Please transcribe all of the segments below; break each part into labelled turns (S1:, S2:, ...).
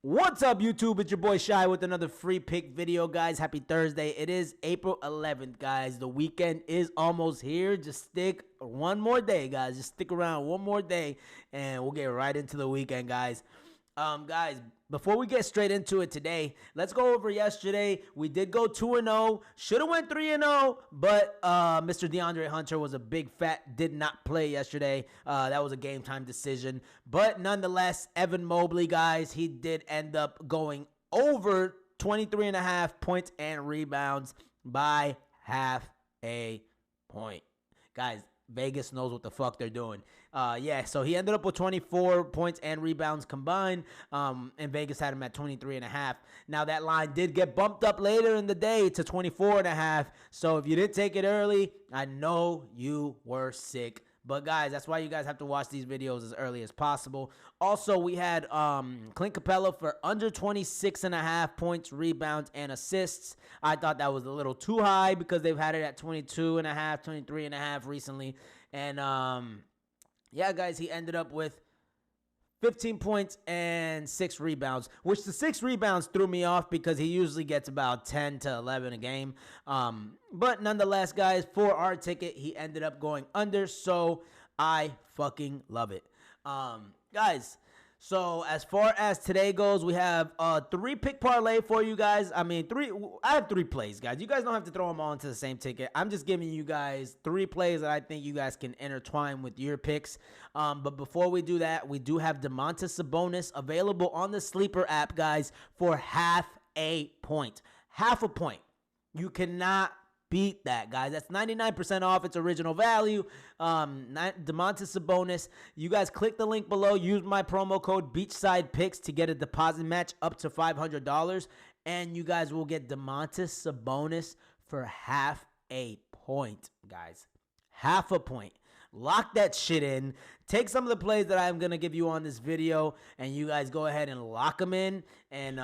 S1: What's up, YouTube? It's your boy Shy with another free pick video, guys. Happy Thursday. It is April 11th, guys. The weekend is almost here. Just stick one more day, guys. Just stick around one more day, and we'll get right into the weekend, guys. Guys, before we get straight into it today, let's go over yesterday. We did go 2-0. Should have went 3-0, but Mr. DeAndre Hunter was a big fat, did not play yesterday. That was a game time decision. But nonetheless, Evan Mobley, guys, he did end up going over 23.5 points and rebounds by half a point. Guys, Vegas knows what the fuck they're doing. So he ended up with 24 points and rebounds combined, and Vegas had him at 23.5. Now, that line did get bumped up later in the day to 24.5, so if you didn't take it early, I know you were sick. But, guys, that's why you guys have to watch these videos as early as possible. Also, we had Clint Capella for under 26.5 points, rebounds, and assists. I thought that was a little too high because they've had it at 22.5, 23.5 recently. And, yeah, guys, he ended up with 15 points and 6 rebounds, which the 6 rebounds threw me off because he usually gets about 10 to 11 a game. But nonetheless, guys, for our ticket, he ended up going under, so I fucking love it. Guys, so as far as today goes, we have a 3-pick parlay for you guys. I have 3 plays, guys. You guys don't have to throw them all into the same ticket. I'm just giving you guys 3 plays that I think you guys can intertwine with your picks. But before we do that, we do have Domantas Sabonis available on the Sleeper app, guys, for half a point. Half a point. You cannot beat that, guys. That's 99% off its original value. Domantas Sabonis. You guys click the link below. Use my promo code BeachsidePicks to get a deposit match up to $500, and you guys will get Domantas Sabonis for half a point, guys. Half a point. Lock that shit in. Take some of the plays that I'm going to give you on this video, and you guys go ahead and lock them in, and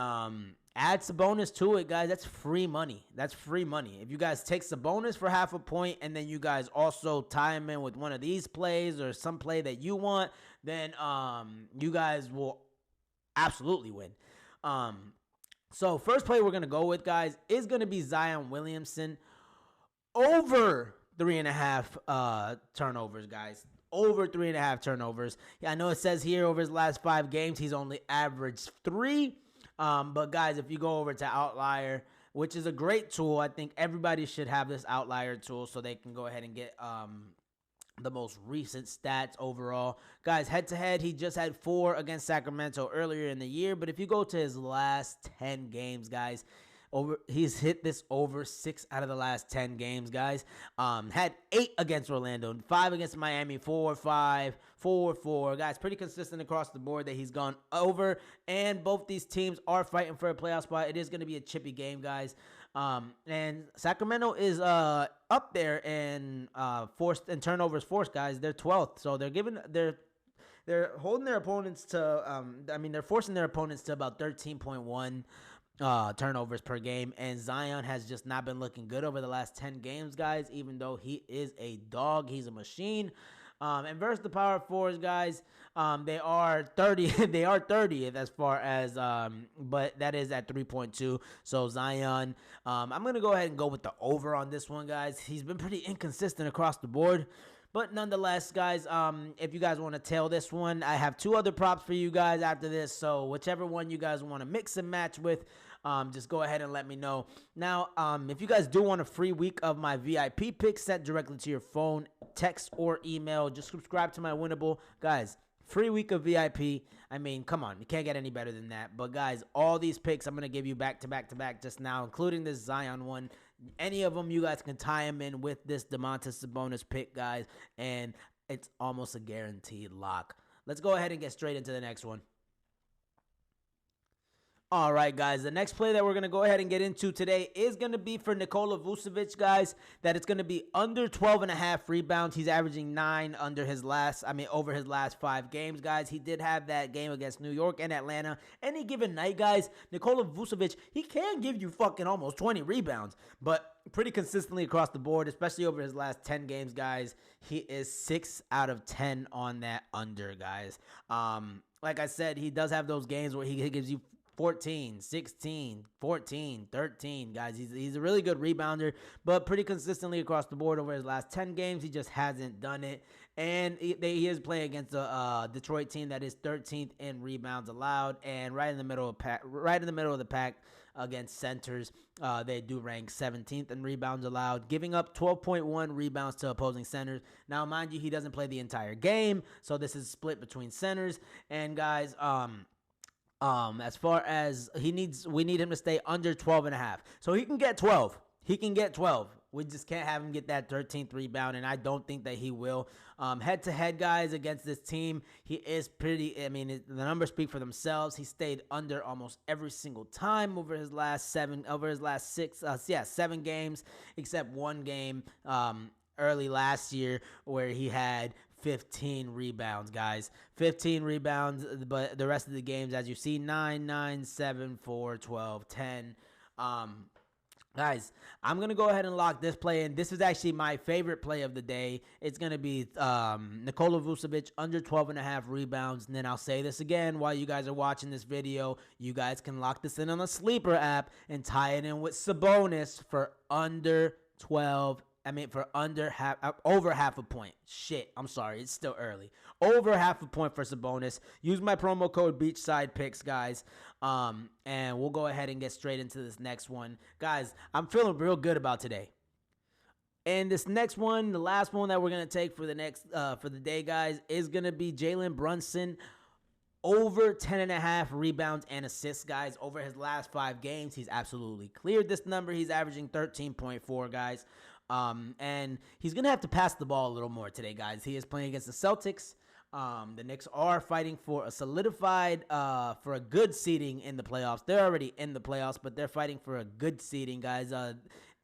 S1: add Sabonis to it, guys. That's free money. That's free money. If you guys take Sabonis for half a point and then you guys also tie him in with one of these plays or some play that you want, then you guys will absolutely win. So first play we're going to go with, guys, is going to be Zion Williamson over 3.5 turnovers, guys. Over 3.5 turnovers. Yeah, I know it says here over his last 5 games, he's only averaged 3. But guys, if you go over to Outlier, which is a great tool, I think everybody should have this Outlier tool so they can go ahead and get the most recent stats overall. Guys, head-to-head, he just had 4 against Sacramento earlier in the year. But if you go to his last 10 games, guys, he's hit this over 6 out of the last 10 games, guys. Had 8 against Orlando, 5 against Miami, 4-5, 4-4. Guys, pretty consistent across the board that he's gone over. And both these teams are fighting for a playoff spot. It is going to be a chippy game, guys. And Sacramento is up there in forced and turnovers forced, guys. They're 12th, so they're holding their opponents to they're forcing their opponents to about 13.1 turnovers per game, and Zion has just not been looking good over the last 10 games, guys, even though he is a dog. He's a machine. And versus the power fours, guys, they are 30. They are 30th as far as, but that is at 3.2. So Zion, I'm gonna go ahead and go with the over on this one, guys. He's been pretty inconsistent across the board. But nonetheless, guys, if you guys want to tail this one, I have 2 other props for you guys after this. So whichever one you guys want to mix and match with, just go ahead and let me know. Now, if you guys do want a free week of my VIP picks sent directly to your phone, text, or email, just subscribe to my Winnable. Guys, free week of VIP. I mean, come on. You can't get any better than that. But, guys, all these picks I'm going to give you back to back to back just now, including this Zion one. Any of them, you guys can tie them in with this Domantas Sabonis pick, guys. And it's almost a guaranteed lock. Let's go ahead and get straight into the next one. All right, guys, the next play that we're going to go ahead and get into today is going to be for Nikola Vucevic, guys, that it's going to be under 12.5 rebounds. He's averaging 9 over his last 5 games, guys. He did have that game against New York and Atlanta. Any given night, guys, Nikola Vucevic, he can give you fucking almost 20 rebounds, but pretty consistently across the board, especially over his last 10 games, guys, he is 6 out of 10 on that under, guys. Like I said, he does have those games where he gives you 14, 16, 14, 13. Guys, he's a really good rebounder, but pretty consistently across the board over his last 10 games, he just hasn't done it. And he is playing against a Detroit team that is 13th in rebounds allowed, and right in the middle of the pack against centers. They do rank 17th in rebounds allowed, giving up 12.1 rebounds to opposing centers. Now, mind you, he doesn't play the entire game, so this is split between centers. And guys, as far as we need him to stay under 12.5. So he can get 12. He can get 12. We just can't have him get that 13th rebound, and I don't think that he will. Head-to-head, guys, against this team, he is pretty, I mean, the numbers speak for themselves. He stayed under almost every single time over his last 7 games, except one game early last year where he had 15 rebounds, guys. 15 rebounds, but the rest of the games, as you see, 9, 9, 7, 4, 12, 10. Guys, I'm going to go ahead and lock this play in. This is actually my favorite play of the day. It's going to be Nikola Vucevic under 12.5 rebounds. And then I'll say this again while you guys are watching this video. You guys can lock this in on the Sleeper app and tie it in with Sabonis for under 12. For over half a point. Shit, I'm sorry. It's still early. Over half a point for Sabonis. Use my promo code Beachside guys. And we'll go ahead and get straight into this next one. Guys, I'm feeling real good about today. And this next one, the last one that we're going to take for the day, guys, is going to be Jalen Brunson. Over 10.5 rebounds and assists, guys. Over his last 5 games, he's absolutely cleared this number. He's averaging 13.4, guys. And he's going to have to pass the ball a little more today, guys. He is playing against the Celtics. The Knicks are fighting for a solidified, for a good seeding in the playoffs. They're already in the playoffs, but they're fighting for a good seeding, guys.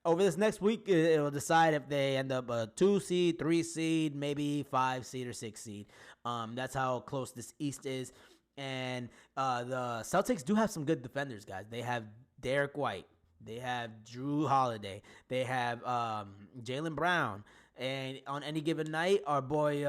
S1: Over this next week, it will decide if they end up a 2 seed, 3 seed, maybe 5 seed or 6 seed. That's how close this East is. And the Celtics do have some good defenders, guys. They have Derek White. They have Drew Holiday. They have Jaylen Brown. And on any given night, our boy,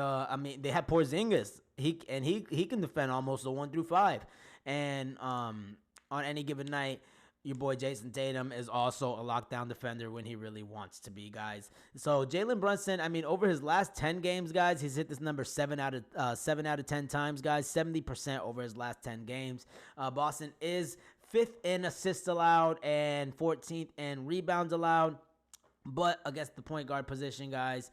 S1: they have Porzingis. He can defend almost a 1 through 5. And on any given night, your boy Jason Tatum is also a lockdown defender when he really wants to be, guys. So Jalen Brunson, over his last 10 games, guys, he's hit this number 7 out of 10 times, guys. 70% over his last 10 games. Boston is 5th in assists allowed and 14th in rebounds allowed. But against the point guard position, guys,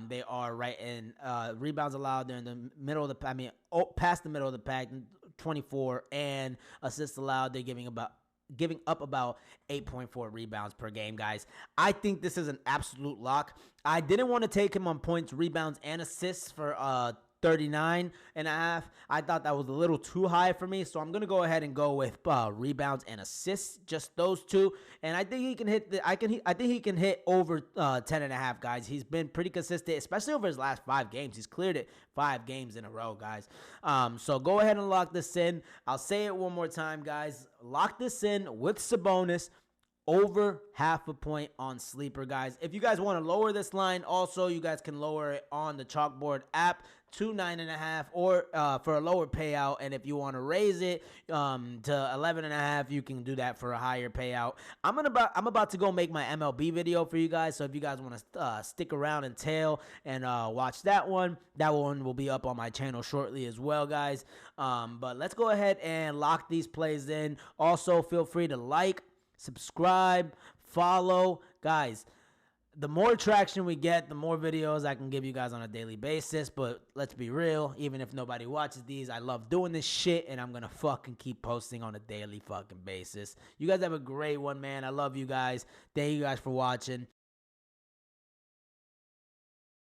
S1: they are right in rebounds allowed. They're in the middle of the past the middle of the pack, 24, and assists allowed. They're giving up about 8.4 rebounds per game, guys. I think this is an absolute lock. I didn't want to take him on points, rebounds, and assists for 39.5. I thought that was a little too high for me, so I'm gonna go ahead and go with rebounds and assists, just those two. And I think he can hit. I think he can hit over 10.5, guys. He's been pretty consistent, especially over his last 5 games. He's cleared it 5 games in a row, guys. So go ahead and lock this in. I'll say it one more time, guys. Lock this in with Sabonis. Over half a point on Sleeper, guys. If you guys want to lower this line, also, you guys can lower it on the Chalkboard app to 9.5 or for a lower payout. And if you want to raise it to 11.5, you can do that for a higher payout. I'm about to go make my MLB video for you guys. So if you guys want to stick around and watch that one will be up on my channel shortly as well, guys. But let's go ahead and lock these plays in. Also, feel free to like, subscribe, follow, guys. The more traction we get, the more videos I can give you guys on a daily basis. But let's be real, even if nobody watches these, I love doing this shit, and I'm gonna fucking keep posting on a daily fucking basis. You guys have a great one, man. I love you guys. Thank you guys for watching.